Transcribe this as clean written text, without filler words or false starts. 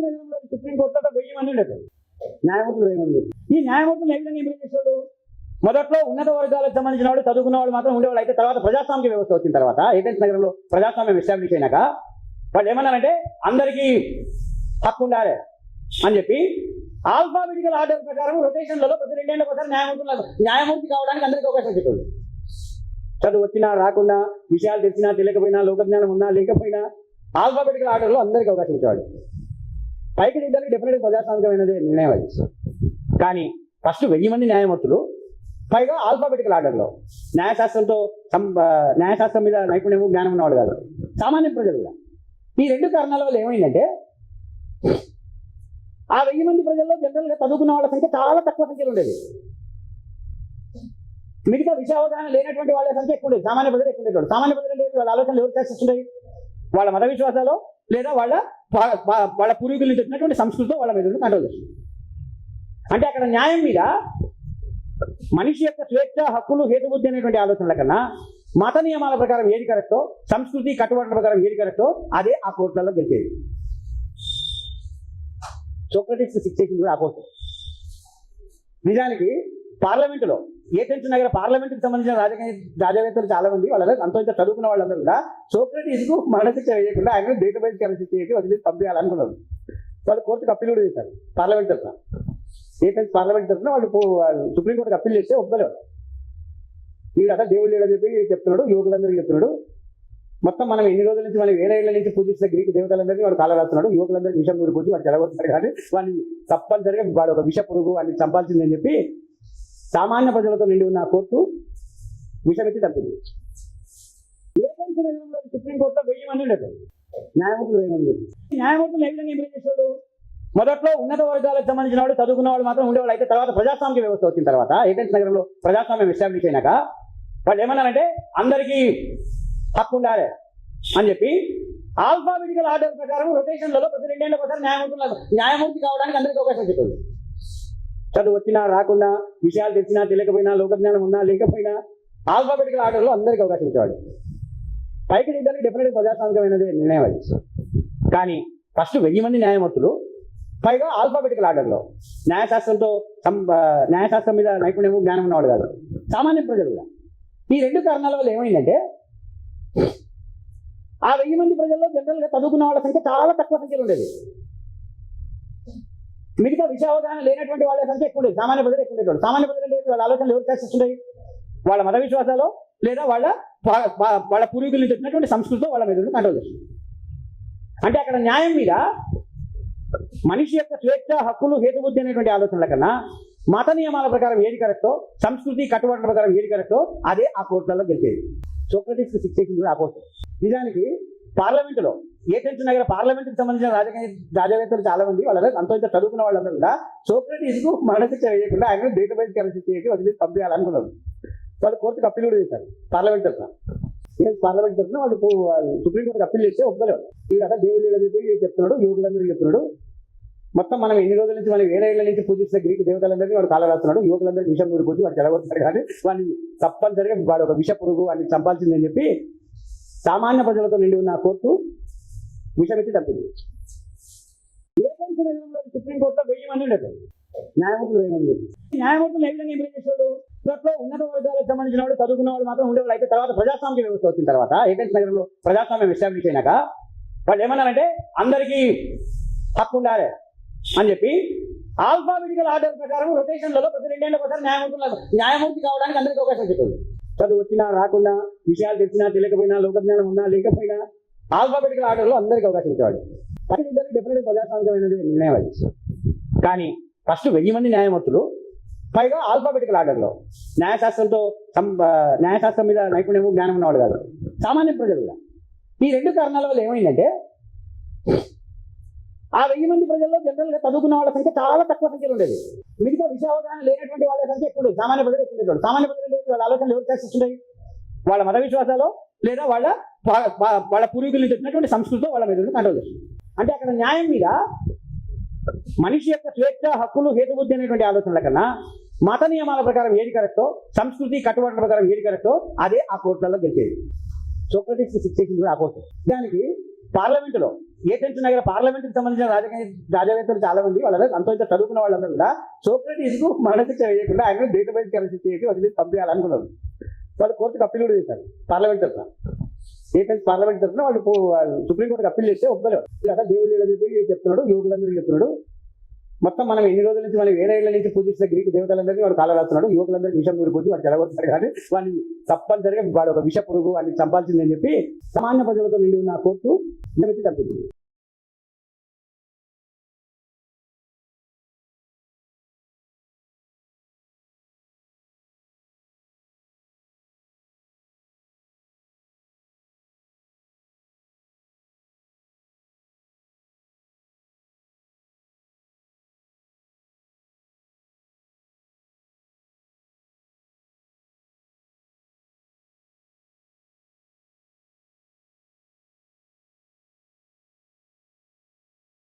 నగరంలో సుప్రీంకోర్టులో 1000 మంది ఉండేది, న్యాయమూర్తులు 1000 మంది. ఈ న్యాయమూర్తులు ఏ విధంగా ఇంప్రూవ్ చేసేవాడు? మొదట్లో ఉన్నత వర్గాలకు సంబంధించిన వాడు, చదువుకున్న వాళ్ళు మాత్రం ఉండేవాళ్ళు. అయితే తర్వాత ప్రజాస్వామ్య వ్యవస్థ వచ్చిన తర్వాత, ఏథెన్స్ నగరంలో ప్రజాస్వామ్యం ఎస్టాబ్లిష్ అయినాక వాళ్ళు ఏమన్నారంటే అందరికీ హక్కు ఉండాలి అని చెప్పి ఆల్ఫాబెటికల్ ఆర్డర్ ప్రకారం రొటేషన్లలో ప్రతి 2 ఏళ్ళకి ఒకసారి న్యాయమూర్తి కావడానికి అందరికీ అవకాశం చెప్పాడు. చదువు వచ్చినా రాకుండా, విషయాలు తెలిసినా తెలియకపోయినా, లోకజ్ఞానం ఉన్నా లేకపోయినా ఆల్ఫాబెటికల్ ఆర్డర్లో అందరికీ అవకాశం ఇచ్చేవాడు. పైకి దిద్దడానికి డెఫినెట్గా ప్రజాస్వామికమైనదే నిర్ణయం అది. కానీ ఫస్ట్ 1000 మంది న్యాయమూర్తులు, పైగా ఆల్ఫాబెటికల్ ఆర్డర్లో. న్యాయశాస్త్రం మీద నైపుణ్యము జ్ఞానం ఉన్నవాడు కాదు, సామాన్య ప్రజలు కూడా. ఈ 2 కారణాల వల్ల ఏమైందంటే ఆ 1000 మంది ప్రజల్లో జనరల్గా చదువుకున్న వాళ్ళ సంఖ్య చాలా తక్కువ సంఖ్యలో ఉండేది. మిగతా విషయావగాహన లేనటువంటి వాళ్ళ సంఖ్య ఎక్కువ ఉండేది, సామాన్య ప్రజలు ఎక్కువ ఉండేవాడు. సామాన్య ప్రజలు అంటే వాళ్ళ ఆలోచనలు ఎవరు శాసిస్తుంటాయి? వాళ్ళ మత విశ్వాసాలు లేదా వాళ్ళ పూర్వీకుల నుంచి వచ్చినటువంటి సంస్కృతితో వాళ్ళ మీద కంట్రోల్ చేస్తుంది. అంటే అక్కడ న్యాయం మీద మనిషి యొక్క స్వేచ్ఛ, హక్కులు, హేతుబుద్ధి అనేటువంటి ఆలోచనల కన్నా మత నియమాల ప్రకారం ఏది కరెక్టో, సంస్కృతి కట్టుబాట్ల ప్రకారం ఏది కరెక్టో అదే ఆ కోర్టులలో గెలిచేది. సోక్రటీస్ శిక్షేసింది కూడా ఆ కోర్టు. నిజానికి పార్లమెంటులో, ఏథెన్స్ నగర పార్లమెంటుకి సంబంధించిన రాజవేత్తలు చాలా మంది, వాళ్ళ అంత చదువుకున్న వాళ్ళందరూ కూడా సోక్రటీస్కు మరణశిక్ష వేయకుండా ఆయన డేటాబేస్ కరెన్సీ చేసి వదిలేసి పంపించాలనుకున్నారు. వాళ్ళు కోర్టుకు అప్పీల్ కూడా చేశారు పార్లమెంట్ తరఫున. ఏథెన్స్ పార్లమెంట్ తరఫున వాళ్ళు సుప్రీంకోర్టుకి అప్పీల్ చేస్తే ఒప్పుకోలేరు. వీడు అసలు దేవుడు లేడని చెప్పి చెప్తున్నాడు, యువకులందరికీ చెప్తున్నాడు. మొత్తం మనం ఎన్ని రోజుల నుంచి, మనం 1000 ఏళ్ల నుంచి పూజిస్తున్న గ్రీకు దేవతలందరికీ వాడు కాల రాస్తున్నాడు. యువకులందరికీ విషం నూరి పూజి వాడు చెడగొడతాడు. కానీ వాడిని తప్పనిసరిగా వాడు ఒక విష పురుగు, వాడిని చంపాల్సిందని చెప్పి సామాన్య ప్రజలతో నిండి ఉన్న కోర్టు విషమెత్తి తప్పింది. ఏథెన్స్ నగరంలో సుప్రీంకోర్టులో 1000 మంది ఉండేది, న్యాయమూర్తులు 1000 మంది. న్యాయమూర్తులు ఏ విధంగా ఇంప్రూవ్ చేసేవాడు? మొదట్లో ఉన్నత వర్గాలకు సంబంధించిన వాడు, చదువుకున్న వాళ్ళు మాత్రం ఉండేవాళ్ళు. అయితే తర్వాత ప్రజాస్వామ్య వ్యవస్థ వచ్చిన తర్వాత, ఏథెన్స్ నగరంలో ప్రజాస్వామ్యం ఎస్టాబ్లిష్ అయినాక వాళ్ళు ఏమన్నారంటే అందరికీ హక్కు ఉండాలి అని చెప్పి ఆల్ఫాబెటికల్ ఆర్డర్ ప్రకారం రొటేషన్లలో ప్రతి 2 ఏళ్ళకి ఒకసారి న్యాయమూర్తి కావడానికి అందరికీ అవకాశం చెప్పాడు. చదువు వచ్చినా రాకుండా, విషయాలు తెలిసినా తెలియకపోయినా, లోకజ్ఞానం ఉన్నా లేకపోయినా ఆల్ఫాబెటికల్ ఆర్డర్లో అందరికీ అవకాశం ఇచ్చేవాడు. పైకి దిద్దడానికి డెఫినెట్గా ప్రజాస్వామికమైనదే నిర్ణయం అది. కానీ ఫస్ట్ 1000 మంది న్యాయమూర్తులు, పైగా ఆల్ఫాబెటికల్ ఆర్డర్లో. న్యాయశాస్త్రం మీద నైపుణ్యము జ్ఞానం ఉన్నవాడు కాదు, సామాన్య ప్రజలు కూడా. ఈ 2 కారణాల వల్ల ఏమైందంటే ఆ 1000 మంది ప్రజల్లో జనరల్గా చదువుకున్న వాళ్ళ సంఖ్య చాలా తక్కువ సంఖ్యలో ఉండేది. మిగతా విషయావగాహన లేనటువంటి వాళ్ళ సంఖ్య ఎక్కువ ఉండేది, సామాన్య ప్రజలు ఎక్కువ ఉండేవాడు. సామాన్య ప్రజలు అంటే వాళ్ళ ఆలోచనలు ఎవరు శాసిస్తుంటాయి? వాళ్ళ మత విశ్వాసాలు లేదా వాళ్ళ పూర్వీకుల నుంచి వచ్చినటువంటి సంస్కృతితో వాళ్ళ మీద కంట్రోల్ చేస్తుంది. అంటే అక్కడ న్యాయం మీద మనిషి యొక్క స్వేచ్ఛ, హక్కులు, హేతుబుద్ధి అనేటువంటి ఆలోచనల కన్నా మత నియమాల ప్రకారం ఏది కరెక్టో, సంస్కృతి కట్టుబాట్ల ప్రకారం ఏది కరెక్టో అదే ఆ కోర్టులలో గెలిచేది. సోక్రటీస్కు శిక్షేసింది కూడా ఆ కోర్టు. నిజానికి పార్లమెంటులో, ఏథెన్స్ నగర పార్లమెంట్కి సంబంధించిన రాజవేత్తలు చాలా మంది, వాళ్ళ అంత చదువుకున్న వాళ్ళందరూ కూడా సోక్రటీస్కు మరణశిక్ష వేయకుండా ఆయన డేటాబేస్ కరెన్సీ చేసి వదిలేసి పంపించాలనుకున్నారు. వాళ్ళు కోర్టుకు అప్పీల్ కూడా చేశారు పార్లమెంట్ తరఫున. పార్లమెంట్ తరఫున వాళ్ళు సుప్రీంకోర్టుకి అప్పీల్ చేస్తే ఒప్పుకోలేరు. వీడు అసలు దేవుడు లేడని చెప్పి చెప్తున్నాడు, యువకులందరికీ చెప్తున్నాడు. మొత్తం మనం ఎన్ని రోజుల నుంచి, మనం 1000 ఏళ్ల నుంచి పూజిస్తున్న గ్రీకు దేవతలందరికీ వాడు కాల రాస్తున్నాడు. యువకులందరికీ విషం నూరి పూజి వాడు చెడగొడతాడు. కానీ వాడిని తప్పనిసరిగా వాడు ఒక విష పురుగు, వాడిని చంపాల్సిందని చెప్పి సామాన్య ప్రజలతో నిండి ఉన్న కోర్టు విషమెత్తి తప్పింది. ఏథెన్స్ నగరంలో సుప్రీంకోర్టులో 1000 మంది ఉండేది, న్యాయమూర్తులు 1000 మంది. న్యాయమూర్తులు ఏ విధంగా ఇంప్రూవ్ చేసేవాడు? మొదట్లో ఉన్నత వర్గాలకు సంబంధించిన వాడు, చదువుకున్న వాళ్ళు మాత్రం ఉండేవాళ్ళు. అయితే తర్వాత ప్రజాస్వామ్య వ్యవస్థ వచ్చిన తర్వాత, ఏథెన్స్ నగరంలో ప్రజాస్వామ్యం ఎస్టాబ్లిష్ అయినాక వాళ్ళు ఏమన్నారంటే అందరికీ హక్కు ఉండాలి అని చెప్పి ఆల్ఫాబెటికల్ ఆర్డర్ ప్రకారం రొటేషన్లలో ప్రతి 2 ఏళ్ళకి ఒకసారి న్యాయమూర్తి కావడానికి అందరికీ అవకాశం చెప్పాడు. చదువు వచ్చినా రాకుండా, విషయాలు తెలిసినా తెలియకపోయినా, లోకజ్ఞానం ఉన్నా లేకపోయినా ఆల్ఫాబెటికల్ ఆర్డర్లో అందరికీ అవకాశం ఇచ్చేవాడు. పైకి దిద్దడానికి డెఫినెట్గా ప్రజాస్వామికమైనదే నిర్ణయం అది. కానీ ఫస్ట్ 1000 మంది న్యాయమూర్తులు, పైగా ఆల్ఫాబెటికల్ ఆర్డర్లో. న్యాయశాస్త్రం మీద నైపుణ్యము జ్ఞానం ఉన్నవాడు కాదు, సామాన్య ప్రజలు కూడా. ఈ 2 కారణాల వల్ల ఏమైందంటే ఆ 1000 మంది ప్రజల్లో జనరల్గా చదువుకున్న వాళ్ళ సంఖ్య చాలా తక్కువ సంఖ్యలో ఉండేది. మిగతా విషయావగాహన లేనటువంటి వాళ్ళ సంఖ్య ఎక్కువ ఉండేది, సామాన్య ప్రజలు ఎక్కువ ఉండేవాడు. సామాన్య ప్రజలు అంటే వాళ్ళ ఆలోచనలు ఎవరు శాసిస్తుంటాయి? వాళ్ళ మత విశ్వాసాలు లేదా వాళ్ళ పూర్వీకుల నుంచి వచ్చినటువంటి సంస్కృతితో వాళ్ళ మీద కంట్రోల్ చేస్తుంది. అంటే అక్కడ న్యాయం మీద మనిషి యొక్క స్వేచ్ఛ, హక్కులు, హేతుబుద్ధి అనేటువంటి ఆలోచనల కన్నా మత నియమాల ప్రకారం ఏది కరెక్టో, సంస్కృతి కట్టుబాట్ల ప్రకారం ఏది కరెక్టో అదే ఆ కోర్టులలో గెలిచేది. సోక్రటీస్కు శిక్షేసింది కూడా ఆ కోర్టు. దానికి పార్లమెంటులో, ఏథెన్స్ నగర పార్లమెంట్కి సంబంధించిన రాజవేత్తలు చాలా మంది వాళ్ళ అంత ఇంత చదువుకున్న వాళ్ళందరూ కూడా సోక్రటీస్ కు మరణశిక్ష వేయకుండా ఆయన డేటాబేస్ కరెన్సీ చేసి వదిలి పంపించాలనుకున్నారు. వాళ్ళు కోర్టుకు అప్పీల్ కూడా చేశారు పార్లమెంట్ తరఫున. ఏథెన్స్ పార్లమెంట్ తరఫున వాళ్ళు సుప్రీంకోర్టుకి అప్పీల్ చేస్తే ఒప్పుకోలేదు. కదా దేవుడు చెప్పి చెప్తున్నాడు, యువకులందరికీ చెప్తున్నాడు, మొత్తం మనం ఎన్ని రోజుల నుంచి మనం వేరే ఇళ్ళ నుంచి పూజిస్తున్న గ్రీకు దేవతలందరికీ వాడు కాల రాస్తున్నాడు, యువకులందరికీ విషం నూరిపోయి వాడు చెడగొడతాడు, కానీ వాడిని తప్పనిసరిగా వాడు ఒక విష పురుగు వాడిని చంపాల్సిందని చెప్పి సామాన్య ప్రజలతో నిండి ఉన్న కోర్టు చంపింది.